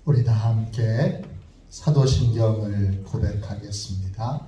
우리 다 함께 사도신경을 고백하겠습니다.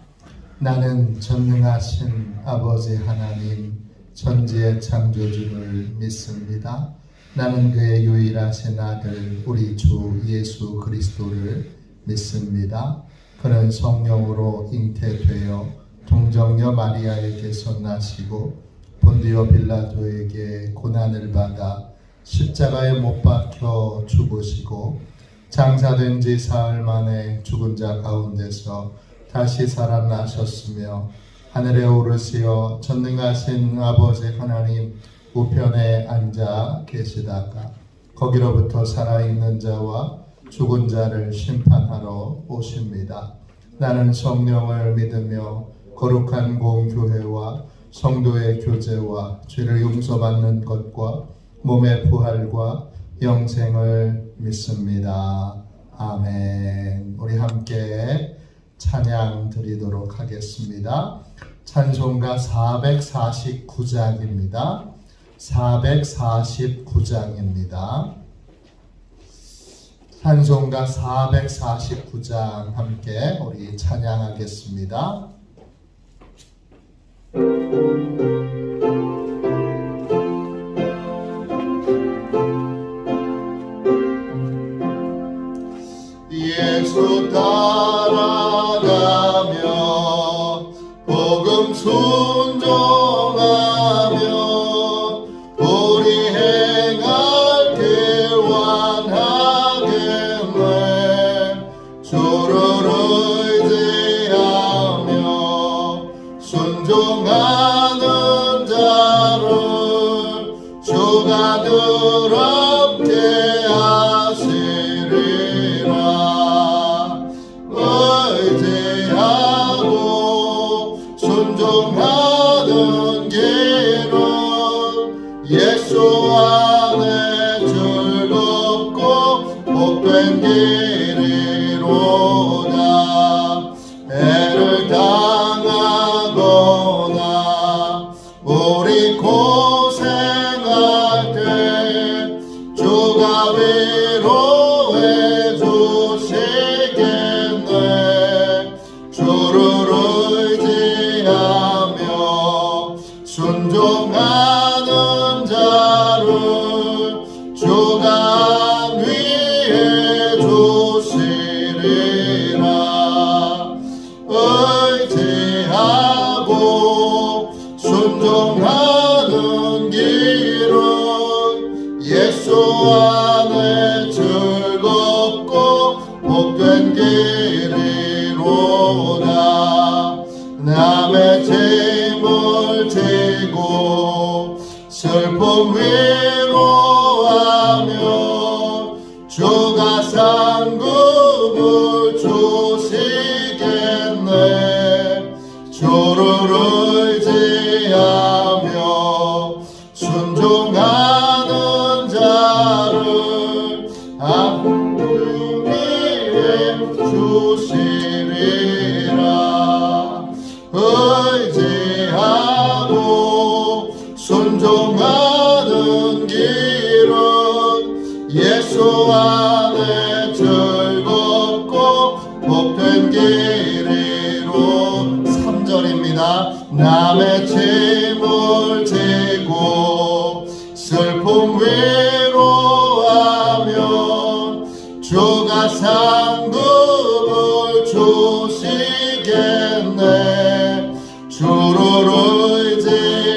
나는 전능하신 아버지 하나님 천지의 창조주를 믿습니다. 나는 그의 유일하신 아들 우리 주 예수 그리스도를 믿습니다. 그는 성령으로 잉태되어 동정녀 마리아에게서 나시고 본디오 빌라도에게 고난을 받아 십자가에 못 박혀 죽으시고 장사된 지 사흘 만에 죽은 자 가운데서 다시 살아나셨으며 하늘에 오르시어 전능하신 아버지 하나님 우편에 앉아 계시다가 거기로부터 살아있는 자와 죽은 자를 심판하러 오십니다. 나는 성령을 믿으며 거룩한 공교회와 성도의 교제와 죄를 용서받는 것과 몸의 부활과 영생을 믿습니다. 아멘. 우리 함께 찬양 드리도록 하겠습니다. 찬송가 449장입니다. 449장입니다. 찬송가 449장 함께 우리 찬양하겠습니다. 예수 따라가며 복음 순종하며 우리 행할 길 완하겠네. 주를 의지하며 순종하는 자를 주가 더럽게 순종하는 길은 예수 안에 즐겁고 복된 길이로다. 애를 당하거나 우리 고생할 때 주가 위로해 주시겠네. 주를 순종하는 자를 주가 위해 주시리라. 의지하고 순종하는 길은 예수 안에 즐겁고 복된 길이로다. 남의 짐을 지고 슬픔 위로하며 주가 상급을 주시겠네. 주를 의지하며 순종하는 자를 아픔 위에 주시리라. 의지하고 순종하는 길은 예수 안에 즐겁고 복된 길이로. 3절입니다. 남의 짐을 지고 슬픔 위로하며 주가 상급을 주시겠네. 주를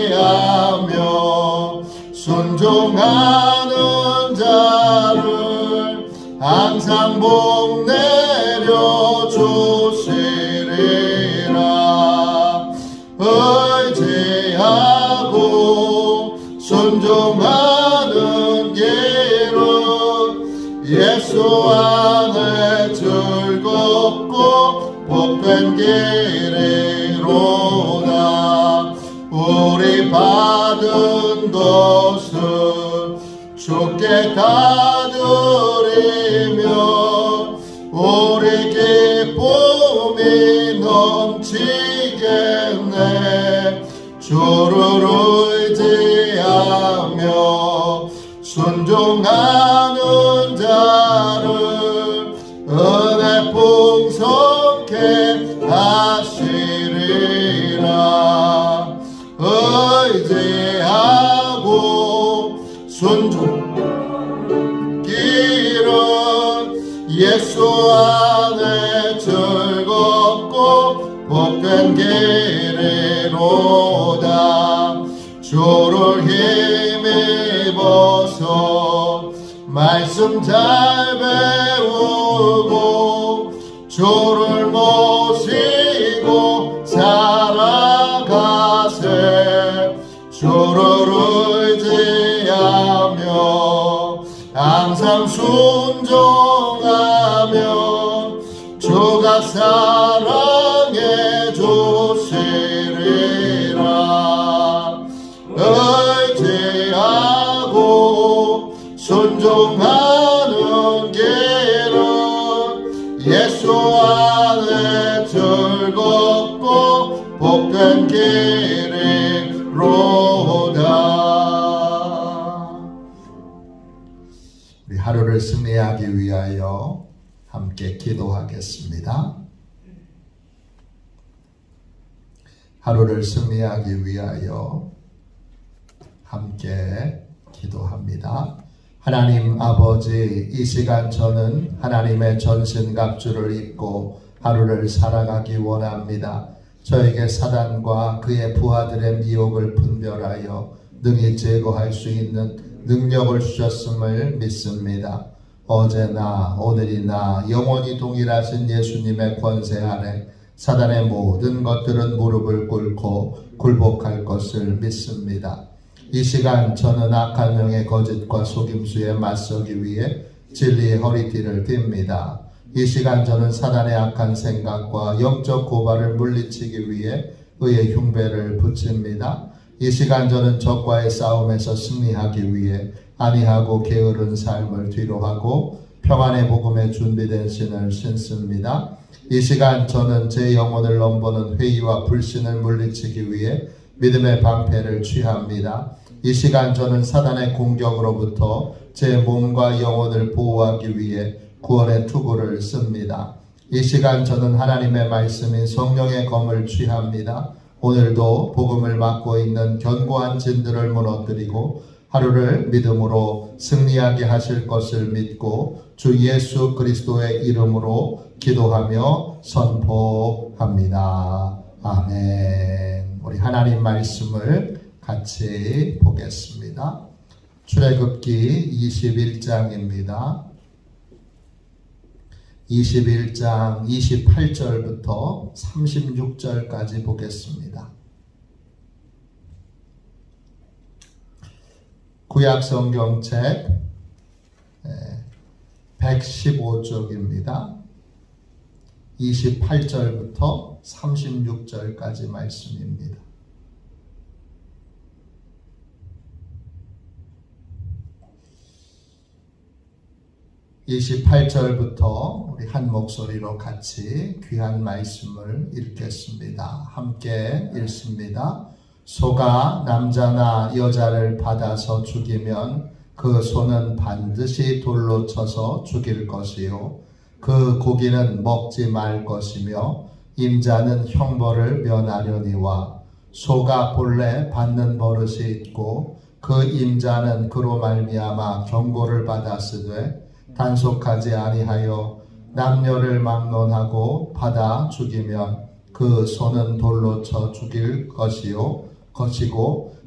의지하며 순종하는 자를 항상 복 내려 주시리라. 의지하고 순종하는 길은 예수 안에 즐겁고 복된 길이로다. 우리 받은 것을 주께 다 드리며 우리 기쁨이 넘치겠네. 주를 의지하며 순종하는 자를 의지하고 순종 길은 예수 안에 즐겁고 복된 길이로다. 주를 힘입어서 말씀 잘 배우고 주를 모시고 살아가세. 주를 의지하며 항상 순종하며 주가 사랑해 주시리라. 의지하고 순종하는 길은 예수 안에 즐겁고 복된 길이로다. 우리 하루를 승리하기 위하여 함께 기도하겠습니다. 하루를 승리하기 위하여 함께 기도합니다. 하나님 아버지, 이 시간 저는 하나님의 전신갑주를 입고 하루를 살아가기 원합니다. 저에게 사단과 그의 부하들의 미혹을 분별하여 능히 제거할 수 있는 능력을 주셨음을 믿습니다. 어제나 오늘이나 영원히 동일하신 예수님의 권세 아래 사단의 모든 것들은 무릎을 꿇고 굴복할 것을 믿습니다. 이 시간 저는 악한 영의 거짓과 속임수에 맞서기 위해 진리의 허리띠를 듭니다. 이 시간 저는 사단의 악한 생각과 영적 고발을 물리치기 위해 의의 흉배를 붙입니다. 이 시간 저는 적과의 싸움에서 승리하기 위해 안이하고 게으른 삶을 뒤로하고 평안의 복음에 준비된 신을 신습니다. 이 시간 저는 제 영혼을 넘보는 회의와 불신을 물리치기 위해 믿음의 방패를 취합니다. 이 시간 저는 사단의 공격으로부터 제 몸과 영혼을 보호하기 위해 구원의 투구를 씁니다. 이 시간 저는 하나님의 말씀인 성령의 검을 취합니다. 오늘도 복음을 맡고 있는 견고한 진들을 무너뜨리고 하루를 믿음으로 승리하게 하실 것을 믿고 주 예수 그리스도의 이름으로 기도하며 선포합니다. 아멘. 우리 하나님 말씀을 같이 보겠습니다. 출애굽기 21장입니다. 21장 28절부터 36절까지 보겠습니다. 구약성경책 115쪽입니다. 28절부터 36절까지 말씀입니다. 28절부터 우리 한 목소리로 같이 귀한 말씀을 읽겠습니다. 함께 읽습니다. 소가 남자나 여자를 받아서 죽이면 그 소는 반드시 돌로 쳐서 죽일 것이요 그 고기는 먹지 말 것이며 임자는 형벌을 면하려니와 소가 본래 받는 버릇이 있고 그 임자는 그로 말미암아 경고를 받았으되 단속하지 아니하여 남녀를 막론하고 받아 죽이면 그 소는 돌로 쳐 죽일 것이고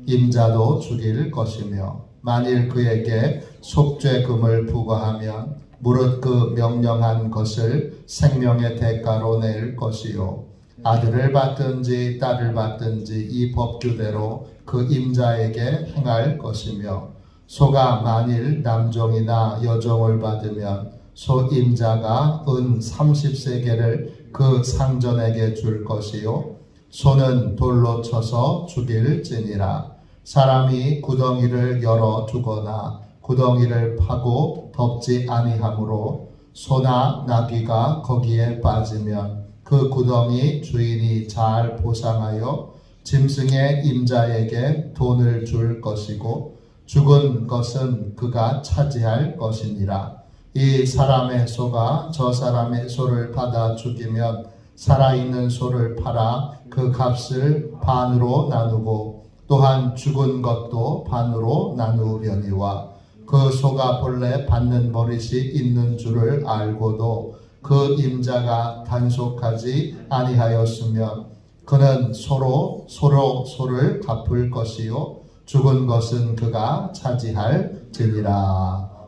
임자도 죽일 것이며 만일 그에게 속죄금을 부과하면 무릇 그 명령한 것을 생명의 대가로 낼 것이요 아들을 받든지 딸을 받든지 이 법규대로 그 임자에게 행할 것이며 소가 만일 남종이나 여종을 받으면 소 임자가 은 30세겔을 그 상전에게 줄 것이요 소는 돌로 쳐서 죽일지니라. 사람이 구덩이를 열어 두거나 구덩이를 파고 덮지 아니하므로 소나 나귀가 거기에 빠지면 그 구덩이 주인이 잘 보상하여 짐승의 임자에게 돈을 줄 것이고 죽은 것은 그가 차지할 것이니라. 이 사람의 소가 저 사람의 소를 받아 죽이면 살아있는 소를 팔아 그 값을 반으로 나누고 또한 죽은 것도 반으로 나누려니와 그 소가 본래 받는 버릇이 있는 줄을 알고도 그 임자가 단속하지 아니하였으면 그는 소를 갚을 것이요 죽은 것은 그가 차지할지니라.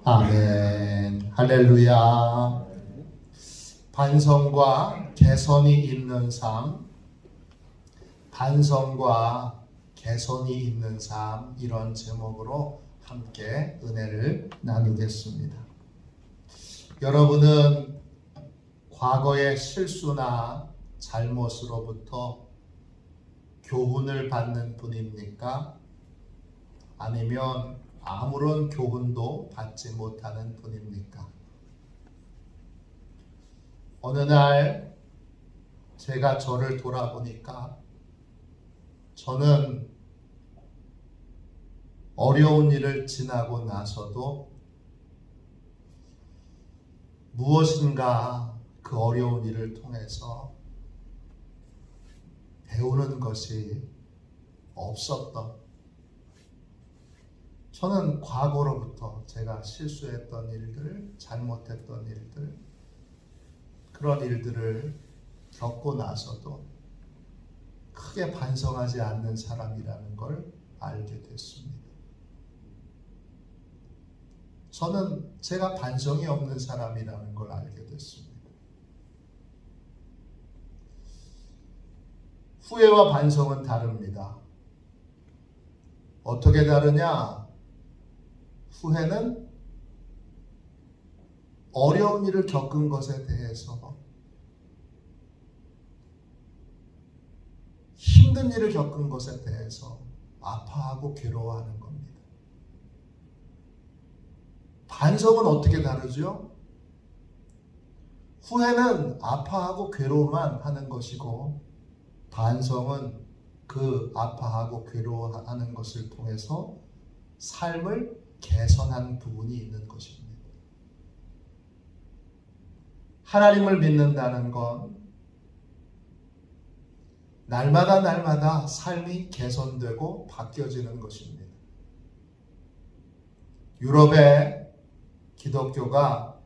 아멘. 할렐루야. 반성과 개선이 있는 삶, 반성과 개선이 있는 삶, 이런 제목으로 함께 은혜를 나누겠습니다. 여러분은 과거의 실수나 잘못으로부터 교훈을 받는 분입니까? 아니면 아무런 교훈도 받지 못하는 분입니까? 어느 날 제가 저를 돌아보니까 저는 어려운 일을 지나고 나서도 무엇인가 그 어려운 일을 통해서 배우는 것이 없었던, 저는 과거로부터 제가 실수했던 일들, 잘못했던 일들, 그런 일들을 겪고 나서도 크게 반성하지 않는 사람이라는 걸 알게 됐습니다. 저는 제가 반성이 없는 사람이라는 걸 알게 됐습니다. 후회와 반성은 다릅니다. 어떻게 다르냐? 후회는 어려운 일을 겪은 것에 대해서, 힘든 일을 겪은 것에 대해서 아파하고 괴로워하는 겁니다. 반성은 어떻게 다르죠? 후회는 아파하고 괴로워만 하는 것이고, 반성은 그 아파하고 괴로워하는 것을 통해서 삶을 개선한 부분이 있는 것입니다. 하나님을 믿는다는 건 날마다 삶이 개선되고 바뀌어지는 것입니다. 유럽의 기독교가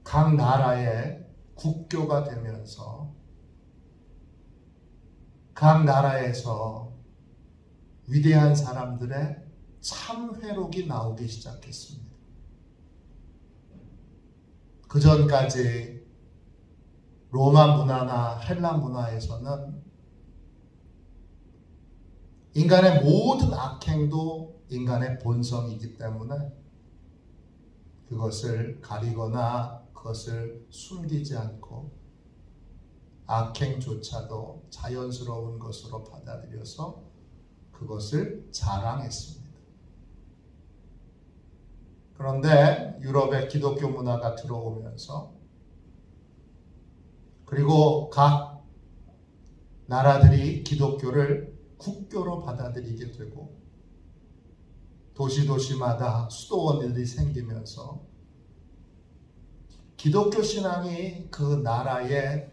각 나라의 국교가 되면서 각 나라에서 위대한 사람들의 참회록이 나오기 시작했습니다. 그 전까지 로마 문화나 헬라 문화에서는 인간의 모든 악행도 인간의 본성이기 때문에 그것을 가리거나 그것을 숨기지 않고 악행조차도 자연스러운 것으로 받아들여서 그것을 자랑했습니다. 그런데 유럽의 기독교 문화가 들어오면서, 그리고 각 나라들이 기독교를 국교로 받아들이게 되고, 도시마다 수도원들이 생기면서 기독교 신앙이 그 나라의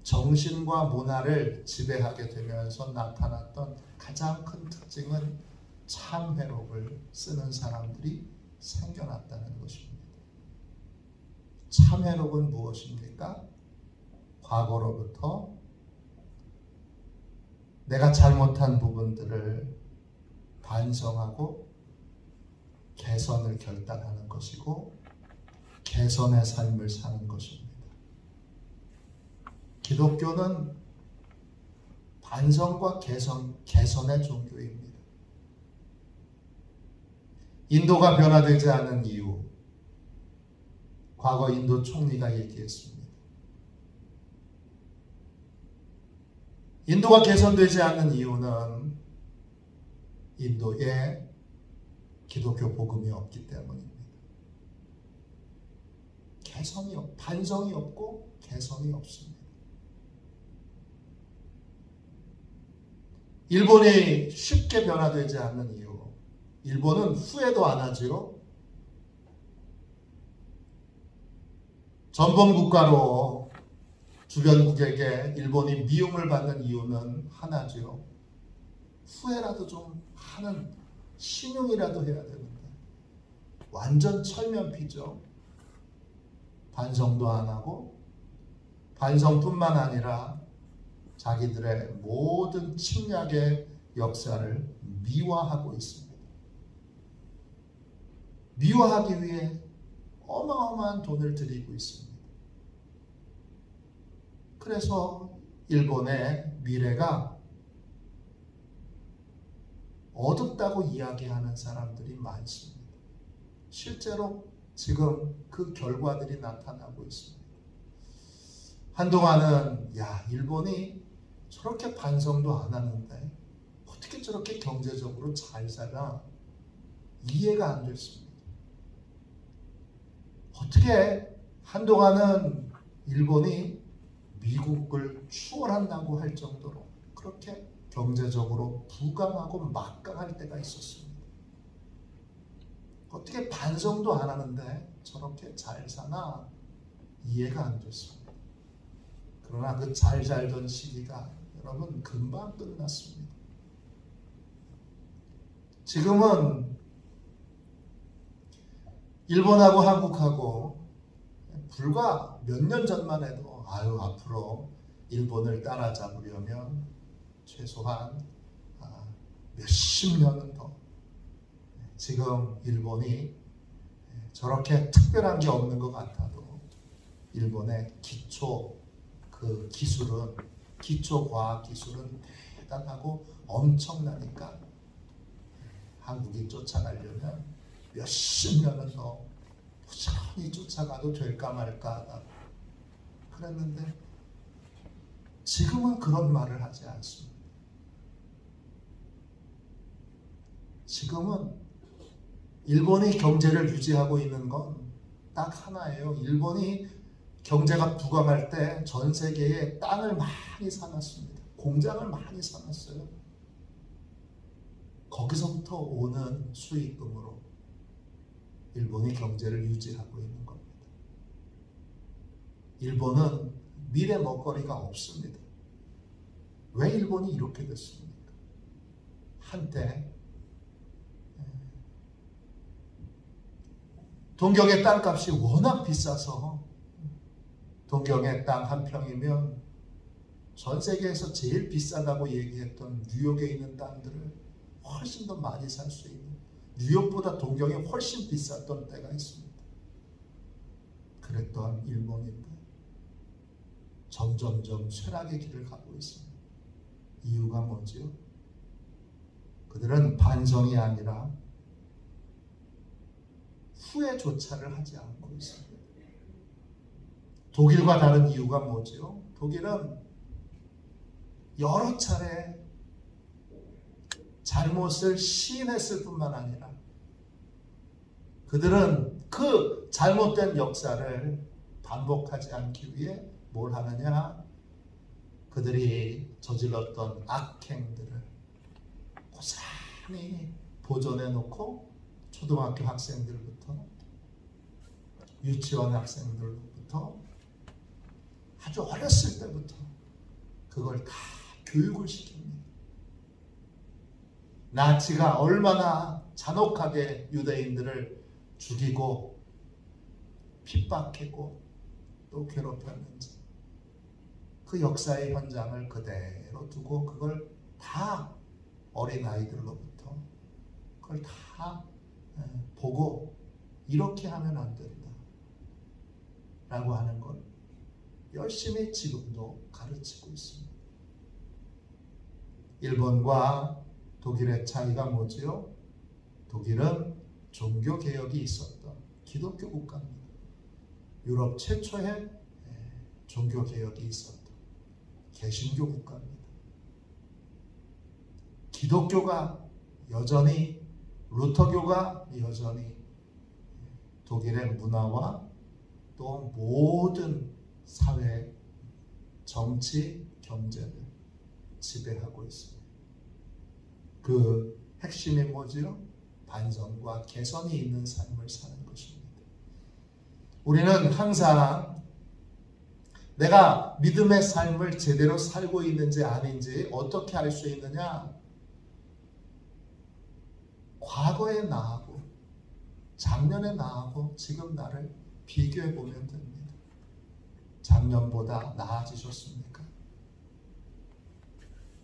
정신과 문화를 지배하게 되면서 나타났던 가장 큰 특징은 참회록을 쓰는 사람들이 생겨났다는 것입니다. 참회록은 무엇입니까? 과거로부터 내가 잘못한 부분들을 반성하고 개선을 결단하는 것이고, 개선의 삶을 사는 것입니다. 기독교는 반성과 개선의 종교입니다. 인도가 변화되지 않은 이유, 과거 인도 총리가 얘기했습니다. 인도가 개선되지 않는 이유는 인도에 기독교 복음이 없기 때문입니다. 반성이 없고 개선이 없습니다. 일본이 쉽게 변화되지 않는 이유, 일본은 후회도 안 하지요. 전범국가로 주변국에게 일본이 미움을 받는 이유는 하나지요. 후회라도 좀 하는 신용이라도 해야 되는데 완전 철면피죠. 반성도 안 하고 반성뿐만 아니라 자기들의 모든 침략의 역사를 미화하고 있습니다. 미화하기 위해 어마어마한 돈을 들이고 있습니다. 그래서 일본의 미래가 어둡다고 이야기하는 사람들이 많습니다. 실제로 지금 그 결과들이 나타나고 있습니다. 한동안은 일본이 저렇게 반성도 안 하는데 어떻게 저렇게 경제적으로 잘 살아? 이해가 안 됐습니다. 어떻게 한동안은 일본이 미국을 추월한다고 할 정도로 그렇게 경제적으로 부강하고 막강할 때가 있었습니다. 어떻게 반성도 안 하는데 저렇게 잘 사나? 이해가 안 됐습니다. 그러나 그 잘 살던 시기가 여러분 금방 끝났습니다. 지금은 일본하고 한국하고 불과 몇 년 전만 해도 앞으로 일본을 따라잡으려면 최소한 몇십 년은 더, 지금 일본이 저렇게 특별한 게 없는 것 같아도 일본의 기초 과학 기술은 대단하고 엄청나니까 한국이 쫓아가려면 몇십 년은 더 부지런히 쫓아가도 될까 말까 하다가 그랬는데 지금은 그런 말을 하지 않습니다. 지금은 일본이 경제를 유지하고 있는 건 딱 하나예요. 일본이 경제가 부강할 때 전 세계에 땅을 많이 사놨습니다. 공장을 많이 사놨어요. 거기서부터 오는 수익금으로 일본이 경제를 유지하고 있는 겁니다. 일본은 미래 먹거리가 없습니다. 왜 일본이 이렇게 됐습니까? 한때 동경의 땅값이 워낙 비싸서 동경의 땅 한 평이면 전 세계에서 제일 비싸다고 얘기했던 뉴욕에 있는 땅들을 훨씬 더 많이 살 수 있는, 뉴욕보다 동경이 훨씬 비쌌던 때가 있습니다. 그랬던 일본인데 점점점 쇠락의 길을 가고 있습니다. 이유가 뭐지요? 그들은 반성이 아니라 후회조차를 하지 않고 있습니다. 독일과 다른 이유가 뭐지요? 독일은 여러 차례 잘못을 시인했을 뿐만 아니라 그들은 그 잘못된 역사를 반복하지 않기 위해 뭘 하느냐? 그들이 저질렀던 악행들을 고스란히 보존해 놓고 초등학교 학생들부터 유치원 학생들부터 아주 어렸을 때부터 그걸 다 교육을 시킵니다. 나치가 얼마나 잔혹하게 유대인들을 죽이고 핍박했고 또 괴롭혔는지 그 역사의 현장을 그대로 두고 그걸 다 어린아이들로부터 그걸 다 보고 이렇게 하면 안 된다 라고 하는 걸 열심히 지금도 가르치고 있습니다. 일본과 독일의 차이가 뭐지요? 독일은 종교개혁이 있었던 기독교 국가입니다. 유럽 최초의 종교개혁이 있었던 개신교 국가입니다. 기독교가 여전히, 루터교가 여전히 독일의 문화와 또 모든 사회, 정치, 경제를 지배하고 있습니다. 그 핵심이 뭐지요? 반성과 개선이 있는 삶을 사는 것입니다. 우리는 항상 내가 믿음의 삶을 제대로 살고 있는지 아닌지 어떻게 알 수 있느냐? 과거의 나하고 작년의 나하고 지금 나를 비교해 보면 됩니다. 작년보다 나아지셨습니까?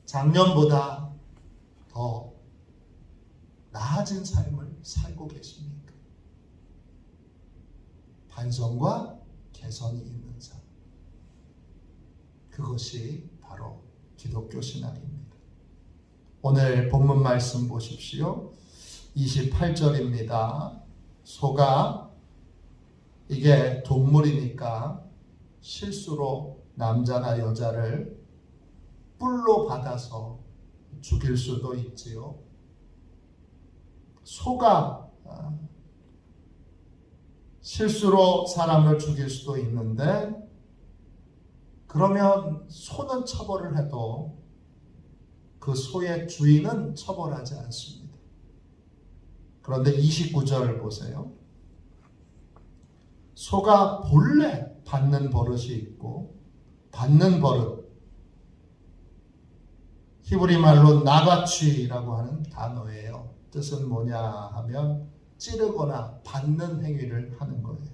작년보다 더 나아진 삶을 살고 계십니까? 반성과 개선이 있는 삶. 그것이 바로 기독교 신앙입니다. 오늘 본문 말씀 보십시오. 28절입니다. 소가 이게 동물이니까 실수로 남자나 여자를 뿔로 받아서 죽일 수도 있지요. 소가 실수로 사람을 죽일 수도 있는데, 그러면 소는 처벌을 해도 그 소의 주인은 처벌하지 않습니다. 그런데 29절 보세요. 소가 본래 받는 버릇이 있고, 받는 버릇, 히브리 말로 나가취라고 하는 단어예요. 뜻은 뭐냐 하면 찌르거나 받는 행위를 하는 거예요.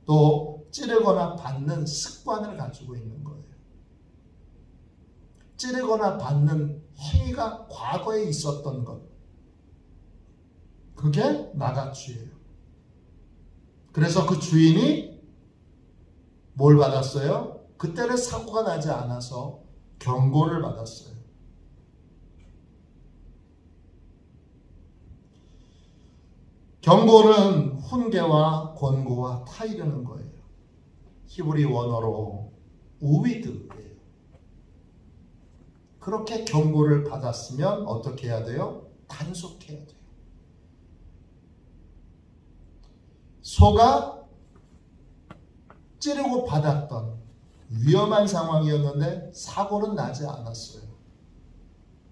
또 찌르거나 받는 습관을 가지고 있는 거예요. 찌르거나 받는 행위가 과거에 있었던 것, 그게 나가취예요. 그래서 그 주인이 뭘 받았어요? 그때는 사고가 나지 않아서 경고를 받았어요. 경고는 훈계와 권고와 타이르는 거예요. 히브리 원어로 우위드예요. 그렇게 경고를 받았으면 어떻게 해야 돼요? 단속해야 돼요. 소가 찌르고 받았던 위험한 상황이었는데 사고는 나지 않았어요.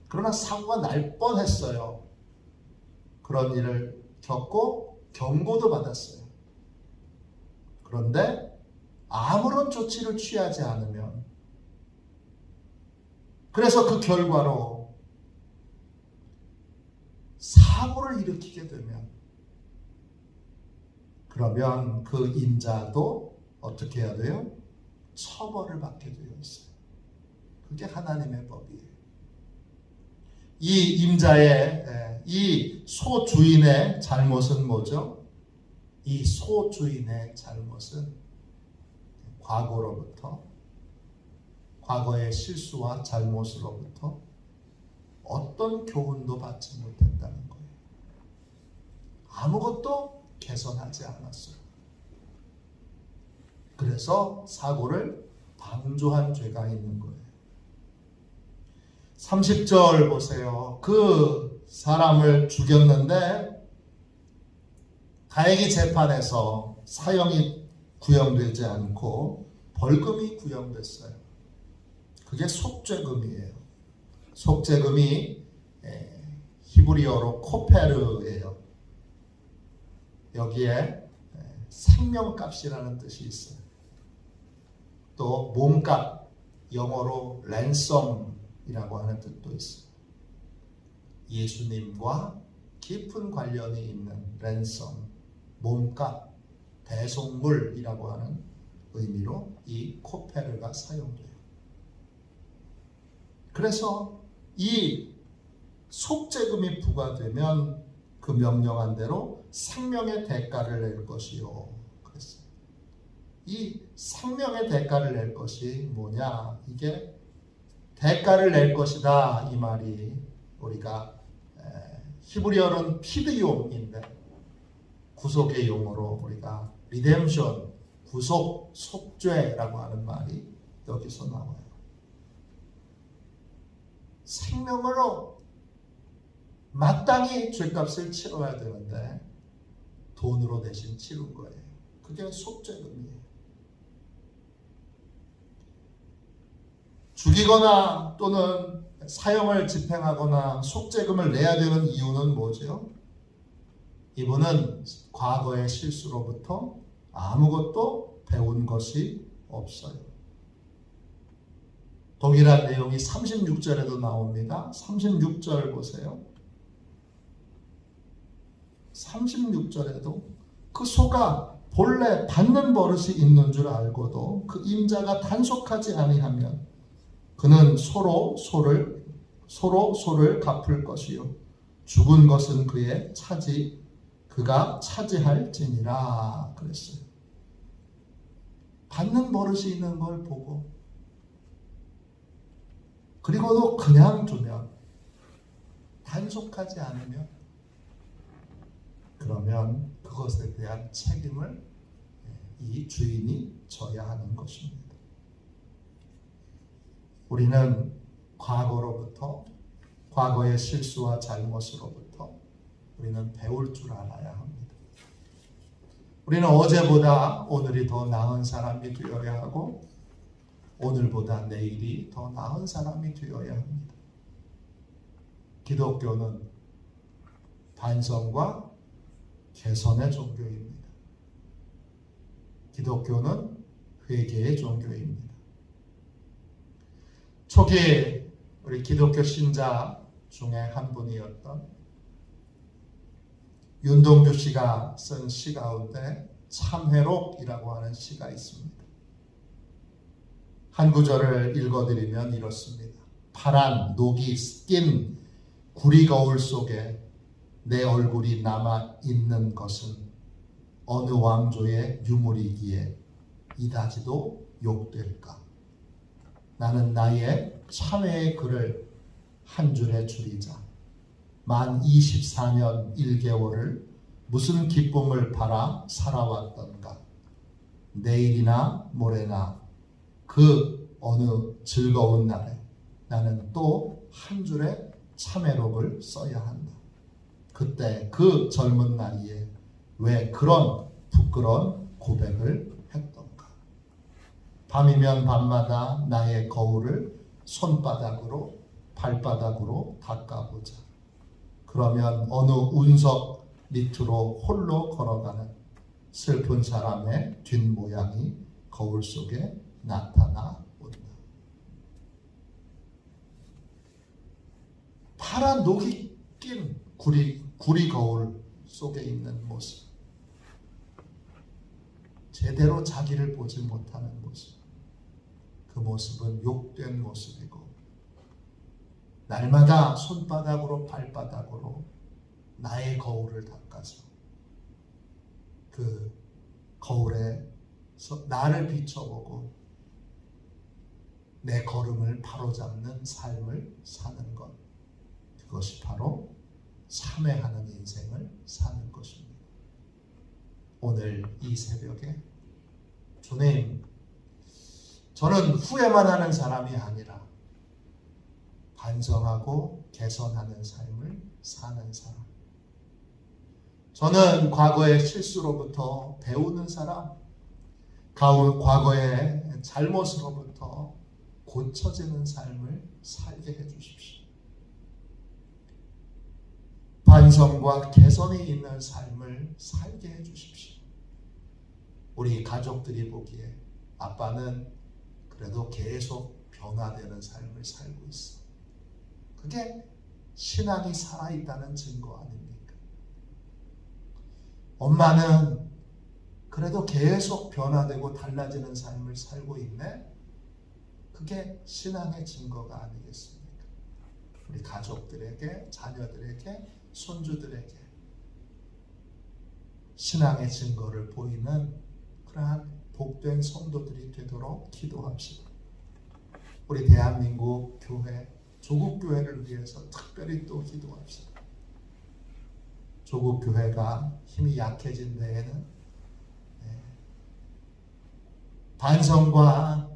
그러나 사고가 날 뻔했어요. 그런 일을 겪고 경고도 받았어요. 그런데 아무런 조치를 취하지 않으면, 그래서 그 결과로 사고를 일으키게 되면, 그러면 그 임자도 어떻게 해야 돼요? 처벌을 받게 되어 있어요. 그게 하나님의 법이에요. 이 임자의, 이 소주인의 잘못은 뭐죠? 이 소주인의 잘못은 과거로부터, 과거의 실수와 잘못으로부터 어떤 교훈도 받지 못했다는 거예요. 아무것도 개선하지 않았어요. 그래서 사고를 방조한 죄가 있는 거예요. 30절 보세요. 그 사람을 죽였는데 다행히 재판에서 사형이 구형되지 않고 벌금이 구형됐어요. 그게 속죄금이에요. 속죄금이 히브리어로 코페르예요. 여기에 생명값이라는 뜻이 있어요. 또 몸값, 영어로 랜섬이라고 하는 뜻도 있어요. 예수님과 깊은 관련이 있는 랜섬, 몸값, 대속물이라고 하는 의미로 이 코페르가 사용돼요. 그래서 이 속죄금이 부과되면 그 명령한 대로 생명의 대가를 낼 것이요. 그랬어요. 이 생명의 대가를 낼 것이 뭐냐? 이게 대가를 낼 것이다. 이 말이 우리가 히브리어는 피드용인데 구속의 용어로 우리가 리뎀션, 구속, 속죄라고 하는 말이 여기서 나와요. 생명으로 마땅히 죄값을 치러야 되는데 돈으로 대신 치른 거예요. 그게 속죄금이에요. 죽이거나 또는 사형을 집행하거나 속죄금을 내야 되는 이유는 뭐죠? 이분은 과거의 실수로부터 아무것도 배운 것이 없어요. 동일한 내용이 36절에도 나옵니다. 36절 보세요. 36절에도 그 소가 본래 받는 버릇이 있는 줄 알고도 그 임자가 단속하지 아니하면 그는 서로 소를 갚을 것이요 죽은 것은 그가 차지할지니라 그랬어요. 받는 버릇이 있는 걸 보고 그리고도 그냥 두면 단속하지 않으면 그러면 그것에 대한 책임을 이 주인이 져야 하는 것입니다. 우리는 과거의 실수와 잘못으로부터 우리는 배울 줄 알아야 합니다. 우리는 어제보다 오늘이 더 나은 사람이 되어야 하고 오늘보다 내일이 더 나은 사람이 되어야 합니다. 기독교는 반성과 개선의 종교입니다. 기독교는 회개의 종교입니다. 초기에 우리 기독교 신자 중에 한 분이었던 윤동주 씨가 쓴 시 가운데 참회록이라고 하는 시가 있습니다. 한 구절을 읽어드리면 이렇습니다. 파란 녹이 낀 구리 거울 속에 내 얼굴이 남아 있는 것은 어느 왕조의 유물이기에 이다지도 욕될까? 나는 나의 참회의 글을 한 줄에 줄이자. 만 24년 1개월을 무슨 기쁨을 바라 살아왔던가. 내일이나 모레나 그 어느 즐거운 날에 나는 또 한 줄의 참회록을 써야 한다. 그때 그 젊은 나이에 왜 그런 부끄러운 고백을 했던가. 밤이면 밤마다 나의 거울을 손바닥으로 발바닥으로 닦아보자. 그러면 어느 운석 밑으로 홀로 걸어가는 슬픈 사람의 뒷모양이 거울 속에 나타나 온다. 파란 녹이 낀 구리 거울 속에 있는 모습. 제대로 자기를 보지 못하는 모습. 그 모습은 욕된 모습이고 날마다 손바닥으로 발바닥으로 나의 거울을 닦아서 그 거울에서 나를 비춰보고 내 걸음을 바로잡는 삶을 사는 것. 그것이 바로 참회하는 인생을 사는 것입니다. 오늘 이 새벽에 주님, 저는 후회만 하는 사람이 아니라 반성하고 개선하는 삶을 사는 사람. 저는 과거의 실수로부터 배우는 사람, 과거의 잘못으로부터 고쳐지는 삶을 살게 해주십시오. 반성과 개선이 있는 삶을 살게 해주십시오. 우리 가족들이 보기에 아빠는 그래도 계속 변화되는 삶을 살고 있어. 그게 신앙이 살아있다는 증거 아닙니까? 엄마는 그래도 계속 변화되고 달라지는 삶을 살고 있네? 그게 신앙의 증거가 아니겠습니까? 우리 가족들에게, 자녀들에게, 손주들에게 신앙의 증거를 보이는 그러한 복된 성도들이 되도록 기도합시다. 우리 대한민국 교회, 조국 교회를 위해서 특별히 또 기도합시다. 조국 교회가 힘이 약해진 데에는 반성과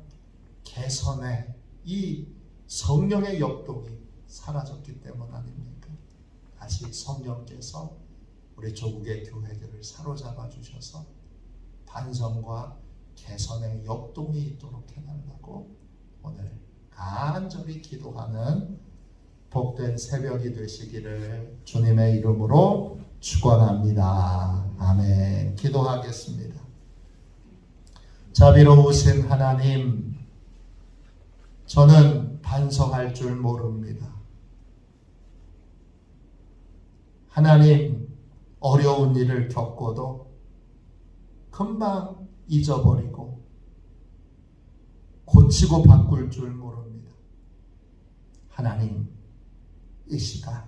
개선의 이 성령의 역동이 사라졌기 때문 아닙니까? 다시 성령께서 우리 조국의 교회들을 사로잡아 주셔서 반성과 개선의 역동이 있도록 해달라고 오늘 간절히 기도하는 복된 새벽이 되시기를 주님의 이름으로 축원합니다. 아멘. 기도하겠습니다. 자비로우신 하나님, 저는 반성할 줄 모릅니다. 하나님, 어려운 일을 겪어도 금방 잊어버리고 고치고 바꿀 줄 모릅니다. 하나님 이 시간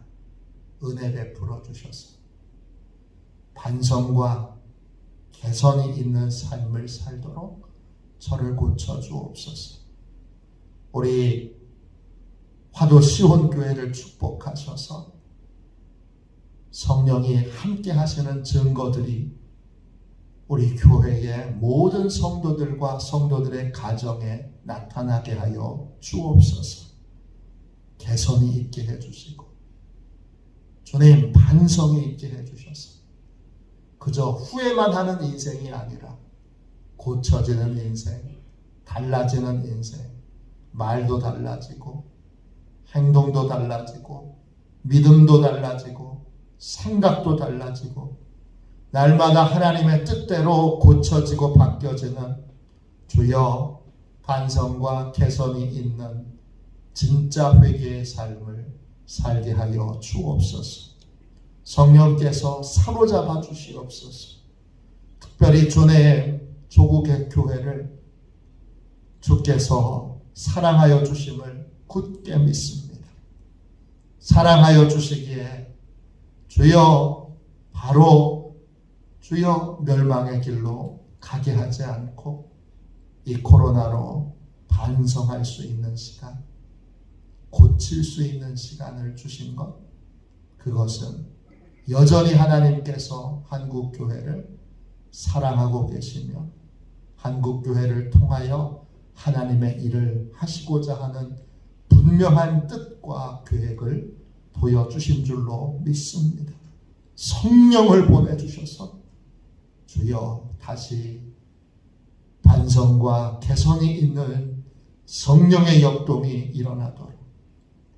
은혜 베풀어 주셔서 반성과 개선이 있는 삶을 살도록 저를 고쳐 주옵소서. 우리 화도 시온교회를 축복하셔서 성령이 함께 하시는 증거들이 우리 교회의 모든 성도들과 성도들의 가정에 나타나게 하여 주옵소서. 개선이 있게 해주시고 주님 반성이 있게 해주셔서 그저 후회만 하는 인생이 아니라 고쳐지는 인생, 달라지는 인생, 말도 달라지고 행동도 달라지고 믿음도 달라지고 생각도 달라지고 날마다 하나님의 뜻대로 고쳐지고 바뀌어지는 주여 반성과 개선이 있는 진짜 회개의 삶을 살게 하여 주옵소서. 성령께서 사로잡아 주시옵소서. 특별히 주의 조국의 교회를 주께서 사랑하여 주심을 굳게 믿습니다. 사랑하여 주시기에 주여 바로 주여 멸망의 길로 가게 하지 않고 이 코로나로 반성할 수 있는 시간, 고칠 수 있는 시간을 주신 것, 그것은 여전히 하나님께서 한국교회를 사랑하고 계시며 한국교회를 통하여 하나님의 일을 하시고자 하는 분명한 뜻과 계획을 보여주신 줄로 믿습니다. 성령을 보내주셔서 주여 다시 반성과 개선이 있는 성령의 역동이 일어나도록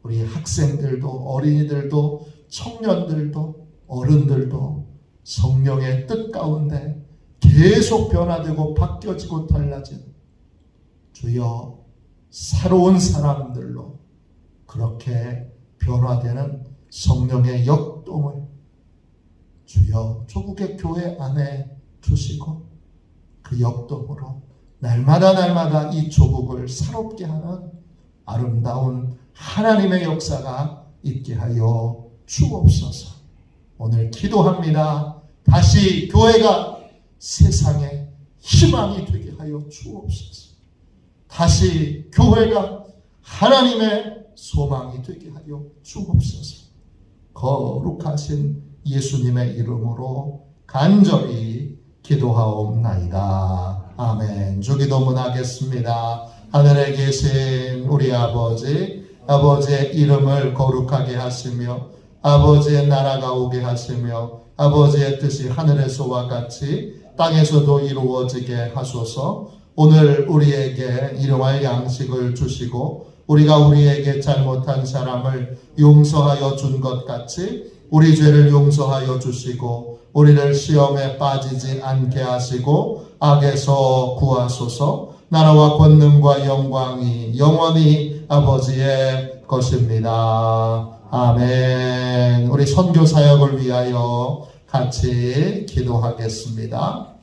우리 학생들도 어린이들도 청년들도 어른들도 성령의 뜻 가운데 계속 변화되고 바뀌어지고 달라지는 주여 새로운 사람들로 그렇게 변화되는 성령의 역동을 주여 조국의 교회 안에 주시고 그 역동으로 날마다 이 조국을 새롭게 하는 아름다운 하나님의 역사가 있게 하여 주옵소서. 오늘 기도합니다. 다시 교회가 세상의 희망이 되게 하여 주옵소서. 다시 교회가 하나님의 소망이 되게 하여 주옵소서. 거룩하신 예수님의 이름으로 간절히 기도하옵나이다. 아멘. 주기도문하겠습니다. 하늘에 계신 우리 아버지, 아버지의 이름을 거룩하게 하시며 아버지의 나라가 오게 하시며 아버지의 뜻이 하늘에서와 같이 땅에서도 이루어지게 하소서. 오늘 우리에게 일용할 양식을 주시고 우리가 우리에게 잘못한 사람을 용서하여 준 것 같이 우리 죄를 용서하여 주시고 우리를 시험에 빠지지 않게 하시고 악에서 구하소서. 나라와 권능과 영광이 영원히 아버지의 것입니다. 아멘. 우리 선교 사역을 위하여 같이 기도하겠습니다.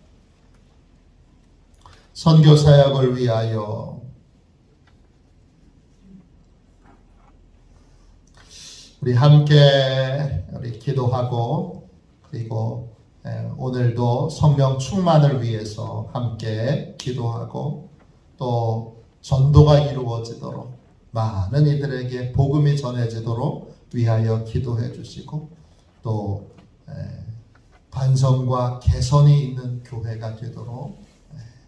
선교 사역을 위하여 우리 함께 우리 기도하고 그리고 오늘도 성령 충만을 위해서 함께 기도하고 또 전도가 이루어지도록 많은 이들에게 복음이 전해지도록 위하여 기도해 주시고 또 반성과 개선이 있는 교회가 되도록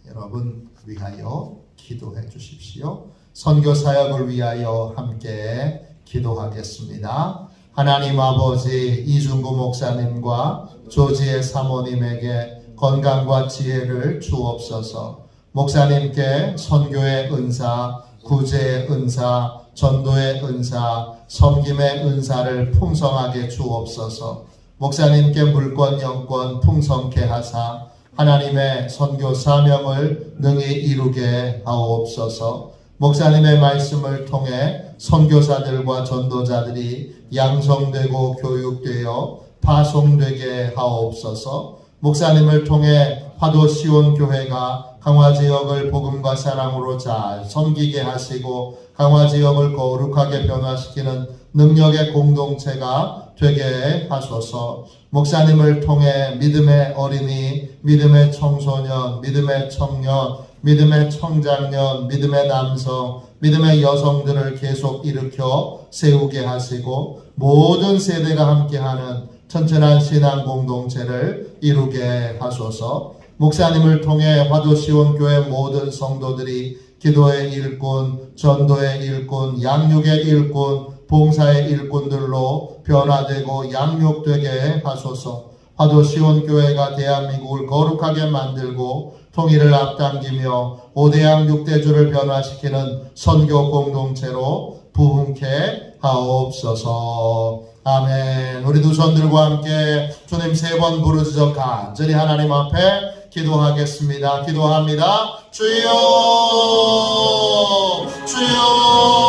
여러분 위하여 기도해 주십시오. 선교 사역을 위하여 함께 기도하겠습니다. 하나님 아버지 이중구 목사님과 조지의 사모님에게 건강과 지혜를 주옵소서. 목사님께 선교의 은사, 구제의 은사, 전도의 은사, 섬김의 은사를 풍성하게 주옵소서. 목사님께 물권 영권 풍성케 하사 하나님의 선교 사명을 능히 이루게 하옵소서. 목사님의 말씀을 통해 선교사들과 전도자들이 양성되고 교육되어 파송되게 하옵소서. 목사님을 통해 화도 시온 교회가 강화 지역을 복음과 사랑으로 잘 섬기게 하시고 강화 지역을 거룩하게 변화시키는 능력의 공동체가 되게 하소서. 목사님을 통해 믿음의 어린이, 믿음의 청소년, 믿음의 청년, 믿음의 청장년, 믿음의 남성, 믿음의 여성들을 계속 일으켜 세우게 하시고 모든 세대가 함께하는 튼튼한 신앙 공동체를 이루게 하소서. 목사님을 통해 화도시온교회 모든 성도들이 기도의 일꾼, 전도의 일꾼, 양육의 일꾼, 봉사의 일꾼들로 변화되고 양육되게 하소서. 화도시온교회가 대한민국을 거룩하게 만들고 통일을 앞당기며 5대양 6대주를 변화시키는 선교 공동체로 부흥케 하옵소서. 아멘. 우리 두 손들과 함께 주님 3번 부르짖어 간절히 하나님 앞에 기도하겠습니다. 기도합니다. 주여, 주여.